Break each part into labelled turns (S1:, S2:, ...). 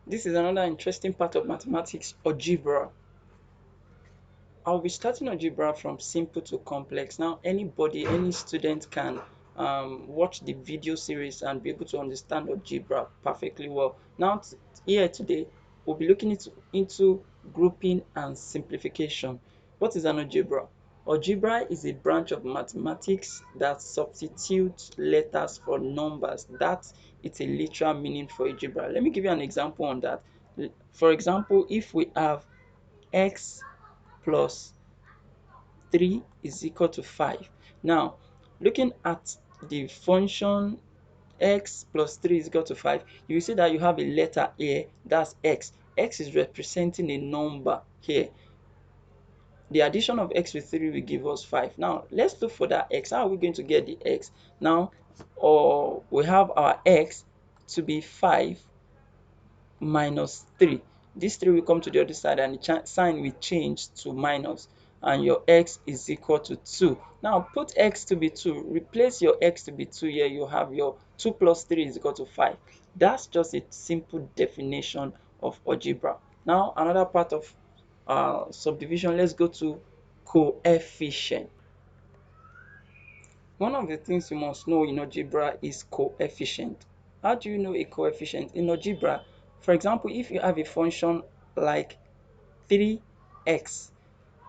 S1: This is another interesting part of mathematics, algebra. I'll be starting algebra from simple to complex. Now, anybody, any student can watch the video series and be able to understand algebra perfectly well. Now, here today, we'll be looking into grouping and simplification. What is an algebra? Algebra is a branch of mathematics that substitutes letters for numbers. That's it's a literal meaning for algebra. Let me give you an example on that. For example, if we have x plus 3 is equal to 5. Now, looking at the function x plus 3 is equal to 5, you will see that you have a letter here, that's x. X is representing a number here. The addition of x with 3 will give us 5. Now, let's look for that x. How are we going to get the x? Now, we have our x to be 5 minus 3. This 3 will come to the other side and the sign will change to minus, and your x is equal to 2. Now put x to be 2, replace your x to be 2 here, you have your 2 plus 3 is equal to 5. That's just a simple definition of algebra. Now another part of subdivision, let's go to coefficient. One of the things you must know in algebra is coefficient. How do you know a coefficient? In algebra, for example, if you have a function like 3x,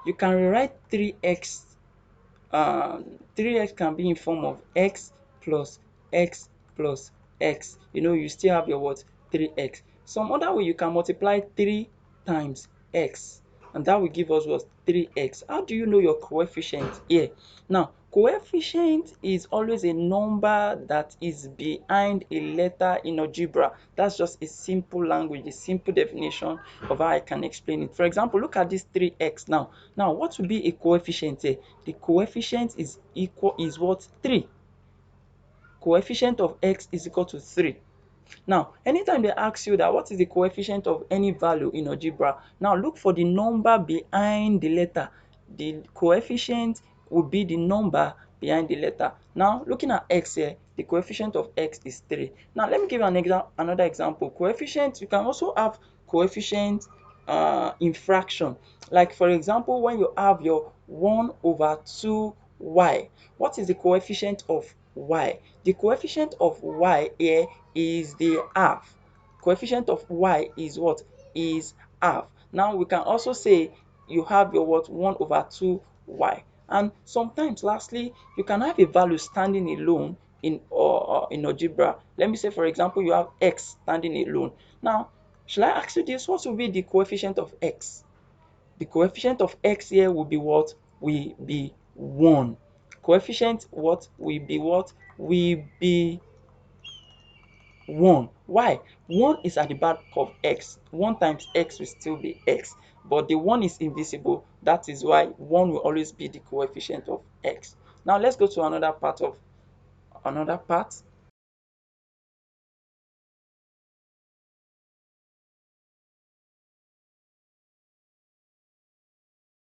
S1: you can rewrite 3x. 3x can be in form of x plus x plus x. You still have your what? 3x. Some other way you can multiply 3 times x, and that will give us what? 3x. How do you know your coefficient here? Now, coefficient is always a number that is behind a letter in algebra. That's just a simple language, a simple definition of how I can explain it. For example, look at this 3x now. Now, what will be a coefficient here? The coefficient is what? 3. Coefficient of x is equal to 3. Now, anytime they ask you that what is the coefficient of any value in algebra, now look for the number behind the letter. The coefficient will be the number behind the letter. Now, looking at x here, the coefficient of x is 3. Now, let me give you another example. Coefficient, you can also have coefficient in fraction. Like, for example, when you have your 1 over 2y, what is the coefficient of y? The coefficient of y here is the half. Coefficient of y is what? Is half. Now we can also say you have your what? 1 over 2y. And sometimes lastly, you can have a value standing alone in algebra. Let me say, for example, you have x standing alone. Now, shall I ask you this? What will be the coefficient of x? The coefficient of x here will be what? Will be 1. Coefficient what? Will be what? Will be 1. Why? 1 is at the back of x. 1 times x will still be x. But the 1 is invisible. That is why 1 will always be the coefficient of x. Now let's go to another part.